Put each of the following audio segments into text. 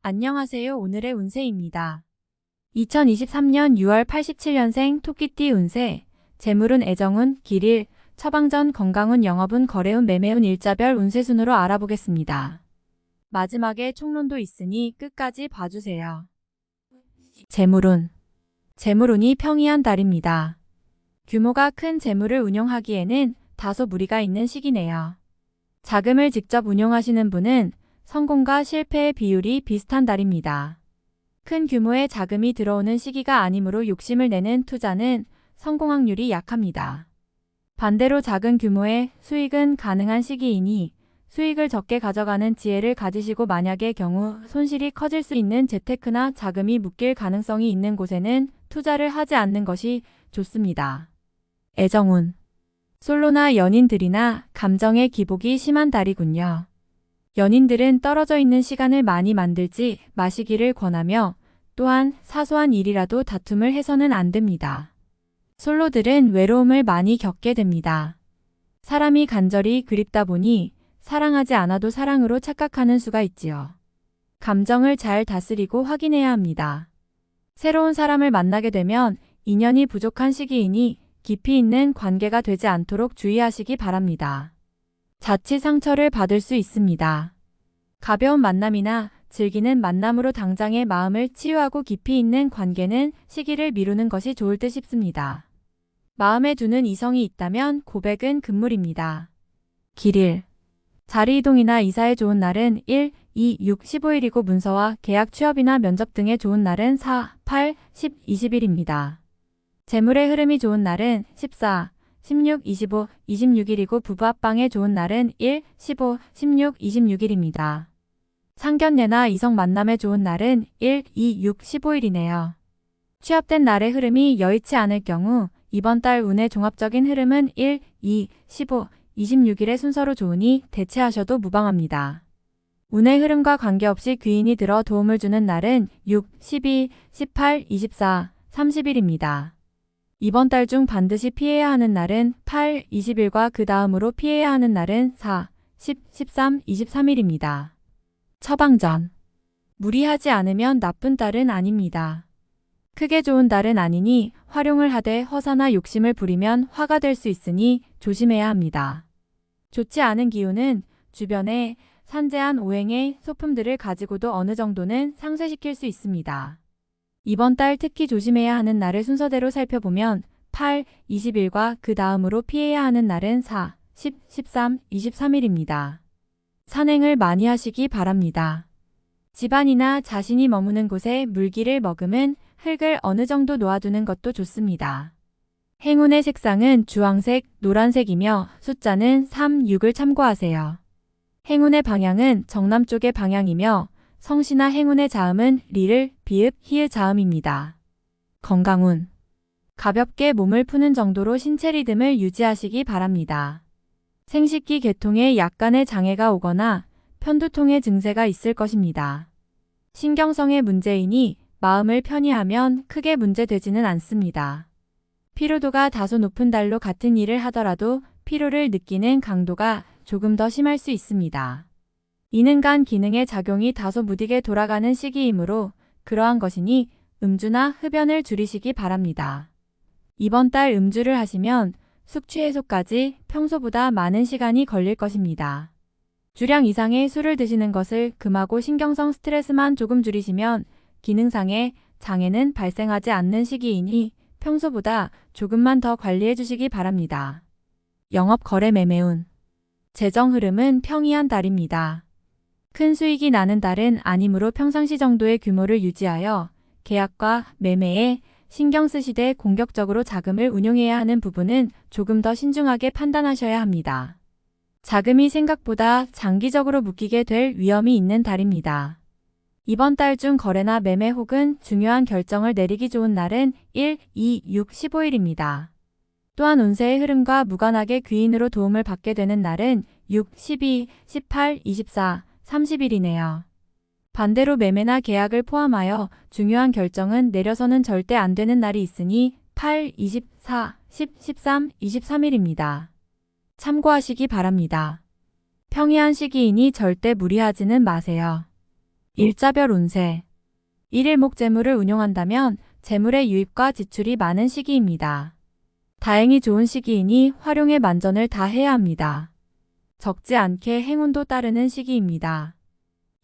안녕하세요. 오늘의 운세입니다. 2023년 6월 87년생 토끼띠 운세, 재물운, 애정운, 길일, 처방전, 건강운, 영업운, 거래운, 매매운 일자별 운세 순으로 알아보겠습니다. 마지막에 총론도 있으니 끝까지 봐주세요. 재물운. 재물운이 평이한 달입니다. 규모가 큰 재물을 운용하기에는 다소 무리가 있는 시기네요. 자금을 직접 운용하시는 분은 성공과 실패의 비율이 비슷한 달입니다. 큰 규모의 자금이 들어오는 시기가 아니므로 욕심을 내는 투자는 성공 확률이 약합니다. 반대로 작은 규모의 수익은 가능한 시기이니 수익을 적게 가져가는 지혜를 가지시고, 만약의 경우 손실이 커질 수 있는 재테크나 자금이 묶일 가능성이 있는 곳에는 투자를 하지 않는 것이 좋습니다. 애정운. 솔로나 연인들이나 감정의 기복이 심한 달이군요. 연인들은 떨어져 있는 시간을 많이 만들지 마시기를 권하며, 또한 사소한 일이라도 다툼을 해서는 안 됩니다. 솔로들은 외로움을 많이 겪게 됩니다. 사람이 간절히 그립다 보니 사랑하지 않아도 사랑으로 착각하는 수가 있지요. 감정을 잘 다스리고 확인해야 합니다. 새로운 사람을 만나게 되면 인연이 부족한 시기이니 깊이 있는 관계가 되지 않도록 주의하시기 바랍니다. 자칫 상처를 받을 수 있습니다. 가벼운 만남이나 즐기는 만남으로 당장의 마음을 치유하고 깊이 있는 관계는 시기를 미루는 것이 좋을 듯 싶습니다. 마음에 두는 이성이 있다면 고백은 금물입니다. 길일. 자리 이동이나 이사에 좋은 날은 1, 2, 6, 15일이고 문서와 계약, 취업이나 면접 등에 좋은 날은 4, 8, 10, 20일입니다. 재물의 흐름이 좋은 날은 14, 16, 25, 26일이고 부부 합방에 좋은 날은 1, 15, 16, 26일입니다. 상견례나 이성 만남에 좋은 날은 1, 2, 6, 15일이네요. 취업된 날의 흐름이 여의치 않을 경우 이번 달 운의 종합적인 흐름은 1, 2, 15, 26일의 순서로 좋으니 대체하셔도 무방합니다. 운의 흐름과 관계없이 귀인이 들어 도움을 주는 날은 6, 12, 18, 24, 30일입니다. 이번 달 중 반드시 피해야 하는 날은 8, 20일과 그 다음으로 피해야 하는 날은 4, 10, 13, 23일입니다. 처방전. 무리하지 않으면 나쁜 달은 아닙니다. 크게 좋은 달은 아니니 활용을 하되 허사나 욕심을 부리면 화가 될 수 있으니 조심해야 합니다. 좋지 않은 기운은 주변에 산재한 오행의 소품들을 가지고도 어느 정도는 상쇄시킬 수 있습니다. 이번 달 특히 조심해야 하는 날을 순서대로 살펴보면 8, 20일과 그 다음으로 피해야 하는 날은 4, 10, 13, 23일입니다. 산행을 많이 하시기 바랍니다. 집안이나 자신이 머무는 곳에 물기를 머금은 흙을 어느 정도 놓아두는 것도 좋습니다. 행운의 색상은 주황색, 노란색이며 숫자는 3, 6을 참고하세요. 행운의 방향은 정남 쪽의 방향이며 성씨나 행운의 자음은 리을, 비읍, 히읗 자음입니다. 건강운. 가볍게 몸을 푸는 정도로 신체 리듬을 유지하시기 바랍니다. 생식기 계통에 약간의 장애가 오거나 편두통의 증세가 있을 것입니다. 신경성의 문제이니 마음을 편히 하면 크게 문제되지는 않습니다. 피로도가 다소 높은 달로 같은 일을 하더라도 피로를 느끼는 강도가 조금 더 심할 수 있습니다. 이는 간 기능의 작용이 다소 무디게 돌아가는 시기이므로 그러한 것이니 음주나 흡연을 줄이시기 바랍니다. 이번 달 음주를 하시면 숙취 해소까지 평소보다 많은 시간이 걸릴 것입니다. 주량 이상의 술을 드시는 것을 금하고 신경성 스트레스만 조금 줄이시면 기능상의 장애는 발생하지 않는 시기이니 평소보다 조금만 더 관리해 주시기 바랍니다. 영업, 거래, 매매운. 재정 흐름은 평이한 달입니다. 큰 수익이 나는 달은 아니므로 평상시 정도의 규모를 유지하여 계약과 매매에 신경 쓰시되 공격적으로 자금을 운용해야 하는 부분은 조금 더 신중하게 판단하셔야 합니다. 자금이 생각보다 장기적으로 묶이게 될 위험이 있는 달입니다. 이번 달 중 거래나 매매 혹은 중요한 결정을 내리기 좋은 날은 1, 2, 6, 15일입니다. 또한 운세의 흐름과 무관하게 귀인으로 도움을 받게 되는 날은 6, 12, 18, 24, 30일이네요. 반대로 매매나 계약을 포함하여 중요한 결정은 내려서는 절대 안 되는 날이 있으니 8, 24, 10, 13, 23일입니다. 참고하시기 바랍니다. 평이한 시기이니 절대 무리하지는 마세요. 일자별 운세. 1일 목 재물을 운용한다면 재물의 유입과 지출이 많은 시기입니다. 다행히 좋은 시기이니 활용의 만전을 다 해야 합니다. 적지 않게 행운도 따르는 시기입니다.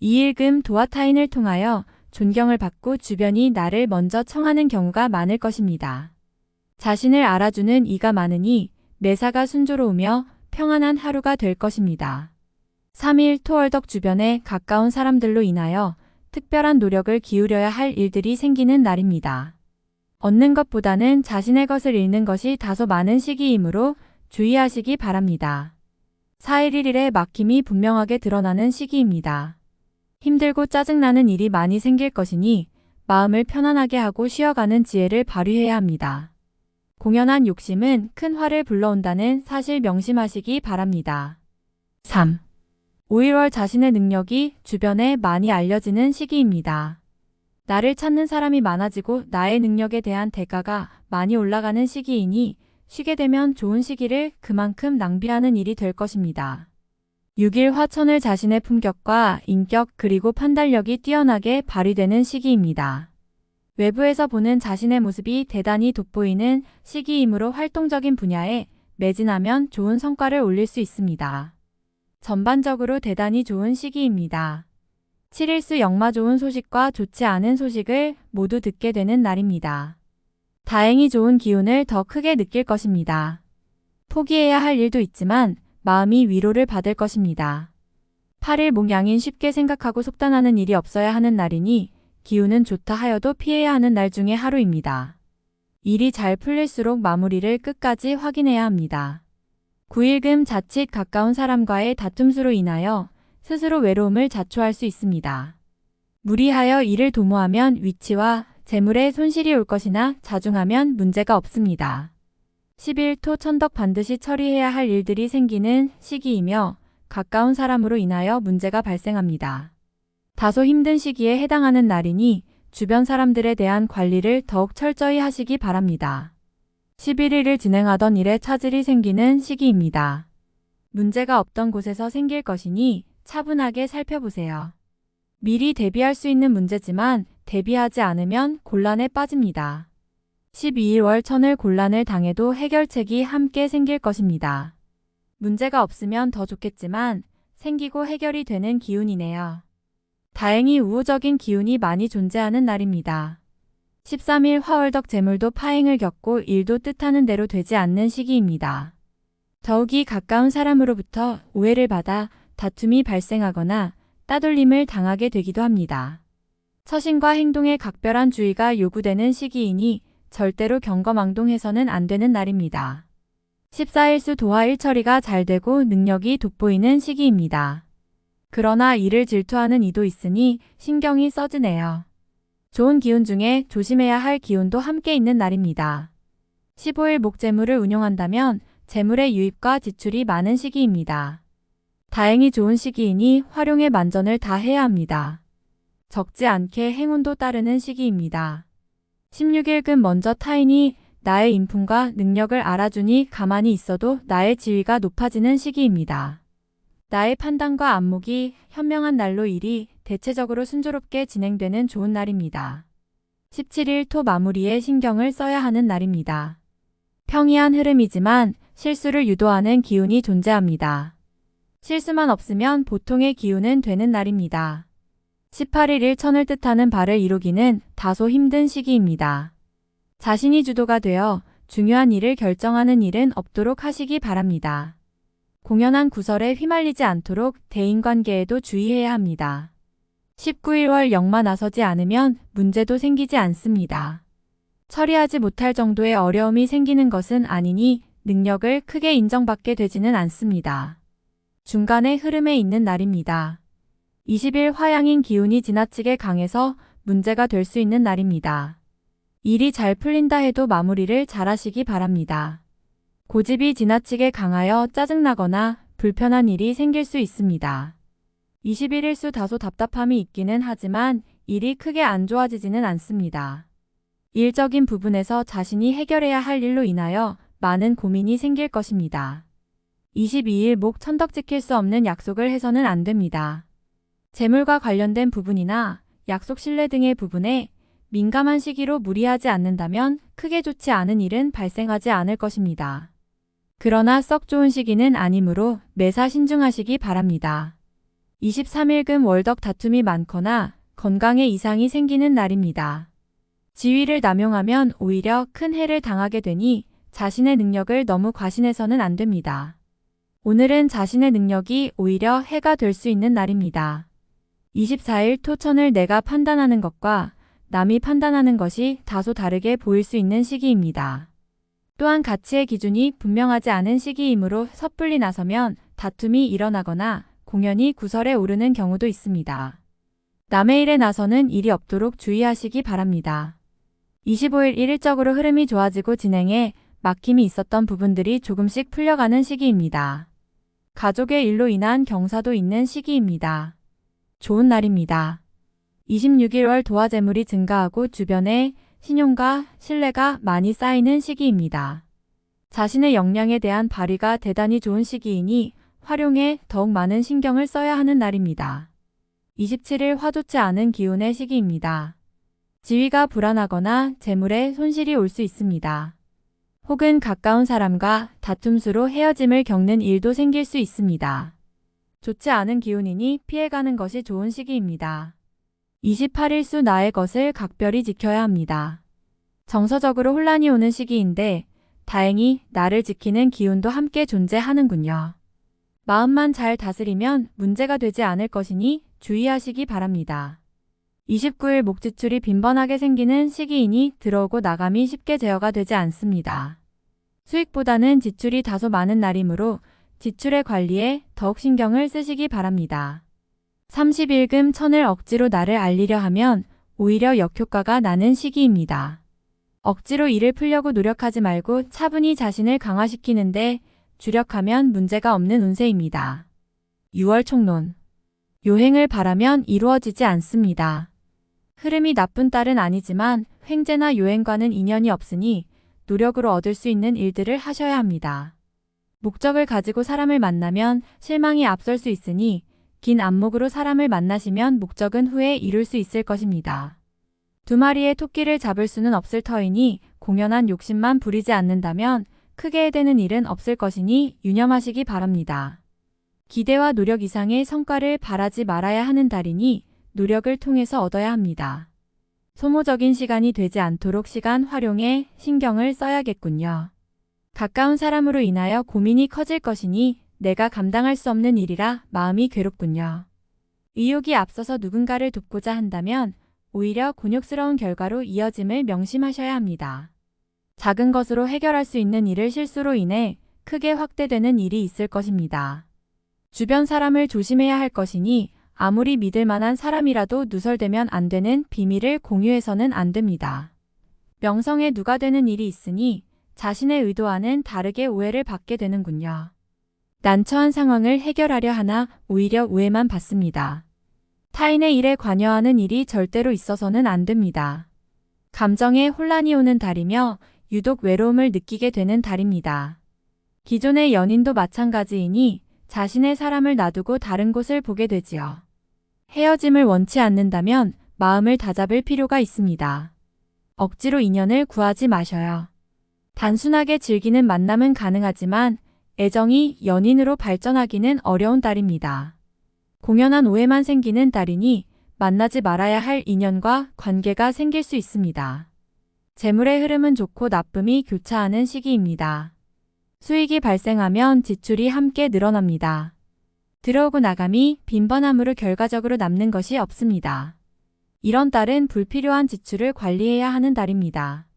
2일 금 도와 타인을 통하여 존경을 받고 주변이 나를 먼저 청하는 경우가 많을 것입니다. 자신을 알아주는 이가 많으니 매사가 순조로우며 평안한 하루가 될 것입니다. 3일 토월덕 주변에 가까운 사람들로 인하여 특별한 노력을 기울여야 할 일들이 생기는 날입니다. 얻는 것보다는 자신의 것을 잃는 것이 다소 많은 시기이므로 주의하시기 바랍니다. 4일 1일에 막힘이 분명하게 드러나는 시기입니다. 힘들고 짜증나는 일이 많이 생길 것이니 마음을 편안하게 하고 쉬어가는 지혜를 발휘해야 합니다. 공연한 욕심은 큰 화를 불러온다는 사실 명심하시기 바랍니다. 3. 5일월 자신의 능력이 주변에 많이 알려지는 시기입니다. 나를 찾는 사람이 많아지고 나의 능력에 대한 대가가 많이 올라가는 시기이니 쉬게 되면 좋은 시기를 그만큼 낭비하는 일이 될 것입니다. 6일 화천을 자신의 품격과 인격 그리고 판단력이 뛰어나게 발휘되는 시기입니다. 외부에서 보는 자신의 모습이 대단히 돋보이는 시기이므로 활동적인 분야에 매진하면 좋은 성과를 올릴 수 있습니다. 전반적으로 대단히 좋은 시기입니다. 7일수 역마 좋은 소식과 좋지 않은 소식을 모두 듣게 되는 날입니다. 다행히 좋은 기운을 더 크게 느낄 것입니다. 포기해야 할 일도 있지만 마음이 위로를 받을 것입니다. 8일 목양인 쉽게 생각하고 속단하는 일이 없어야 하는 날이니 기운은 좋다 하여도 피해야 하는 날 중에 하루입니다. 일이 잘 풀릴수록 마무리를 끝까지 확인해야 합니다. 9일금 자칫 가까운 사람과의 다툼수로 인하여 스스로 외로움을 자초할 수 있습니다. 무리하여 일을 도모하면 위치와 재물에 손실이 올 것이나 자중하면 문제가 없습니다. 10일 토 천덕 반드시 처리해야 할 일들이 생기는 시기이며 가까운 사람으로 인하여 문제가 발생합니다. 다소 힘든 시기에 해당하는 날이니 주변 사람들에 대한 관리를 더욱 철저히 하시기 바랍니다. 11일을 진행하던 일에 차질이 생기는 시기입니다. 문제가 없던 곳에서 생길 것이니 차분하게 살펴보세요. 미리 대비할 수 있는 문제지만 대비하지 않으면 곤란에 빠집니다. 12일 월천을 곤란을 당해도 해결책이 함께 생길 것입니다. 문제가 없으면 더 좋겠지만 생기고 해결이 되는 기운이네요. 다행히 우호적인 기운이 많이 존재하는 날입니다. 13일 화월덕 재물도 파행을 겪고 일도 뜻하는 대로 되지 않는 시기입니다. 더욱이 가까운 사람으로부터 오해를 받아 다툼이 발생하거나 따돌림을 당하게 되기도 합니다. 처신과 행동에 각별한 주의가 요구되는 시기이니 절대로 경거망동해서는 안 되는 날입니다. 14일수 도화 일처리가 잘 되고 능력이 돋보이는 시기입니다. 그러나 이를 질투하는 이도 있으니 신경이 써지네요. 좋은 기운 중에 조심해야 할 기운도 함께 있는 날입니다. 15일 목재물을 운용한다면 재물의 유입과 지출이 많은 시기입니다. 다행히 좋은 시기이니 활용의 만전을 다 해야 합니다. 적지 않게 행운도 따르는 시기입니다. 16일금 먼저 타인이 나의 인품과 능력을 알아주니 가만히 있어도 나의 지위가 높아지는 시기입니다. 나의 판단과 안목이 현명한 날로 일이 대체적으로 순조롭게 진행되는 좋은 날입니다. 17일 토 마무리에 신경을 써야 하는 날입니다. 평이한 흐름이지만 실수를 유도하는 기운이 존재합니다. 실수만 없으면 보통의 기운은 되는 날입니다. 18일 일천을 뜻하는 바를 이루기는 다소 힘든 시기입니다. 자신이 주도가 되어 중요한 일을 결정하는 일은 없도록 하시기 바랍니다. 공연한 구설에 휘말리지 않도록 대인관계에도 주의해야 합니다. 19일월 역마 나서지 않으면 문제도 생기지 않습니다. 처리하지 못할 정도의 어려움이 생기는 것은 아니니 능력을 크게 인정받게 되지는 않습니다. 중간의 흐름에 있는 날입니다. 20일 화양인 기운이 지나치게 강해서 문제가 될 수 있는 날입니다. 일이 잘 풀린다 해도 마무리를 잘 하시기 바랍니다. 고집이 지나치게 강하여 짜증나거나 불편한 일이 생길 수 있습니다. 21일수 다소 답답함이 있기는 하지만 일이 크게 안 좋아지지는 않습니다. 일적인 부분에서 자신이 해결해야 할 일로 인하여 많은 고민이 생길 것입니다. 22일 목 천덕 지킬 수 없는 약속을 해서는 안 됩니다. 재물과 관련된 부분이나 약속 신뢰 등의 부분에 민감한 시기로 무리하지 않는다면 크게 좋지 않은 일은 발생하지 않을 것입니다. 그러나 썩 좋은 시기는 아니므로 매사 신중하시기 바랍니다. 23일금 월덕 다툼이 많거나 건강에 이상이 생기는 날입니다. 지위를 남용하면 오히려 큰 해를 당하게 되니 자신의 능력을 너무 과신해서는 안 됩니다. 오늘은 자신의 능력이 오히려 해가 될 수 있는 날입니다. 24일 토천을 내가 판단하는 것과 남이 판단하는 것이 다소 다르게 보일 수 있는 시기입니다. 또한 가치의 기준이 분명하지 않은 시기이므로 섣불리 나서면 다툼이 일어나거나 공연이 구설에 오르는 경우도 있습니다. 남의 일에 나서는 일이 없도록 주의하시기 바랍니다. 25일 일일적으로 흐름이 좋아지고 진행에 막힘이 있었던 부분들이 조금씩 풀려가는 시기입니다. 가족의 일로 인한 경사도 있는 시기입니다. 좋은 날입니다. 26일 월 도화재물이 증가하고 주변에 신용과 신뢰가 많이 쌓이는 시기입니다. 자신의 역량에 대한 발휘가 대단히 좋은 시기이니 활용에 더욱 많은 신경을 써야 하는 날입니다. 27일 화좋지 않은 기운의 시기입니다. 지위가 불안하거나 재물에 손실이 올 수 있습니다. 혹은 가까운 사람과 다툼수로 헤어짐을 겪는 일도 생길 수 있습니다. 좋지 않은 기운이니 피해가는 것이 좋은 시기입니다. 28일 수 나의 것을 각별히 지켜야 합니다. 정서적으로 혼란이 오는 시기인데 다행히 나를 지키는 기운도 함께 존재하는군요. 마음만 잘 다스리면 문제가 되지 않을 것이니 주의하시기 바랍니다. 29일 목지출이 빈번하게 생기는 시기이니 들어오고 나감이 쉽게 제어가 되지 않습니다. 수익보다는 지출이 다소 많은 날이므로 지출의 관리에 더욱 신경을 쓰시기 바랍니다. 30일금 천을 억지로 나를 알리려 하면 오히려 역효과가 나는 시기입니다. 억지로 일을 풀려고 노력하지 말고 차분히 자신을 강화시키는데 주력하면 문제가 없는 운세입니다. 6월 총론. 요행을 바라면 이루어지지 않습니다. 흐름이 나쁜 딸은 아니지만 횡재나 요행과는 인연이 없으니 노력으로 얻을 수 있는 일들을 하셔야 합니다. 목적을 가지고 사람을 만나면 실망이 앞설 수 있으니 긴 안목으로 사람을 만나시면 목적은 후에 이룰 수 있을 것입니다. 두 마리의 토끼를 잡을 수는 없을 터이니 공연한 욕심만 부리지 않는다면 크게 해대는 일은 없을 것이니 유념하시기 바랍니다. 기대와 노력 이상의 성과를 바라지 말아야 하는 달이니 노력을 통해서 얻어야 합니다. 소모적인 시간이 되지 않도록 시간 활용에 신경을 써야겠군요. 가까운 사람으로 인하여 고민이 커질 것이니 내가 감당할 수 없는 일이라 마음이 괴롭군요. 의욕이 앞서서 누군가를 돕고자 한다면 오히려 곤욕스러운 결과로 이어짐을 명심하셔야 합니다. 작은 것으로 해결할 수 있는 일을 실수로 인해 크게 확대되는 일이 있을 것입니다. 주변 사람을 조심해야 할 것이니 아무리 믿을 만한 사람이라도 누설되면 안 되는 비밀을 공유해서는 안 됩니다. 명성에 누가 되는 일이 있으니 자신의 의도와는 다르게 오해를 받게 되는군요. 난처한 상황을 해결하려 하나 오히려 오해만 받습니다. 타인의 일에 관여하는 일이 절대로 있어서는 안 됩니다. 감정에 혼란이 오는 달이며 유독 외로움을 느끼게 되는 달입니다. 기존의 연인도 마찬가지이니 자신의 사람을 놔두고 다른 곳을 보게 되지요. 헤어짐을 원치 않는다면 마음을 다잡을 필요가 있습니다. 억지로 인연을 구하지 마셔요. 단순하게 즐기는 만남은 가능하지만 애정이 연인으로 발전하기는 어려운 달입니다. 공연한 오해만 생기는 달이니 만나지 말아야 할 인연과 관계가 생길 수 있습니다. 재물의 흐름은 좋고 나쁨이 교차하는 시기입니다. 수익이 발생하면 지출이 함께 늘어납니다. 들어오고 나감이 빈번함으로 결과적으로 남는 것이 없습니다. 이런 달은 불필요한 지출을 관리해야 하는 달입니다.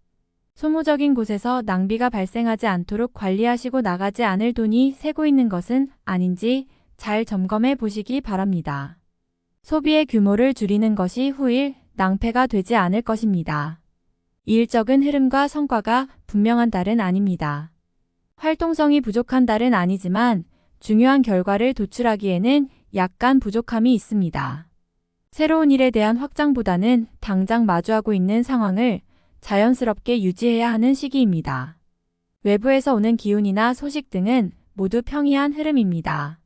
소모적인 곳에서 낭비가 발생하지 않도록 관리하시고 나가지 않을 돈이 새고 있는 것은 아닌지 잘 점검해 보시기 바랍니다. 소비의 규모를 줄이는 것이 후일 낭패가 되지 않을 것입니다. 일적인 흐름과 성과가 분명한 달은 아닙니다. 활동성이 부족한 달은 아니지만 중요한 결과를 도출하기에는 약간 부족함이 있습니다. 새로운 일에 대한 확장보다는 당장 마주하고 있는 상황을 자연스럽게 유지해야 하는 시기입니다. 외부에서 오는 기운이나 소식 등은 모두 평이한 흐름입니다.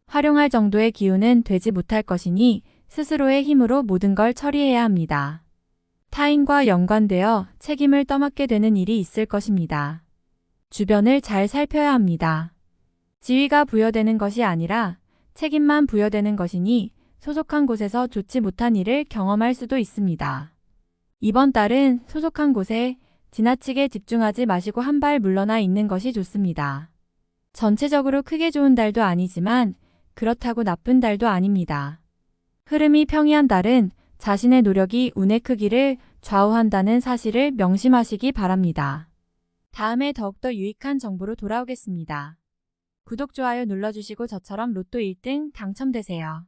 활용할 정도의 기운은 되지 못할 것이니 스스로의 힘으로 모든 걸 처리해야 합니다. 타인과 연관되어 책임을 떠맡게 되는 일이 있을 것입니다. 주변을 잘 살펴야 합니다. 지위가 부여되는 것이 아니라 책임만 부여되는 것이니 소속한 곳에서 좋지 못한 일을 경험할 수도 있습니다. 이번 달은 소속한 곳에 지나치게 집중하지 마시고 한 발 물러나 있는 것이 좋습니다. 전체적으로 크게 좋은 달도 아니지만 그렇다고 나쁜 달도 아닙니다. 흐름이 평이한 달은 자신의 노력이 운의 크기를 좌우한다는 사실을 명심하시기 바랍니다. 다음에 더욱더 유익한 정보로 돌아오겠습니다. 구독, 좋아요 눌러주시고 저처럼 로또 1등 당첨되세요.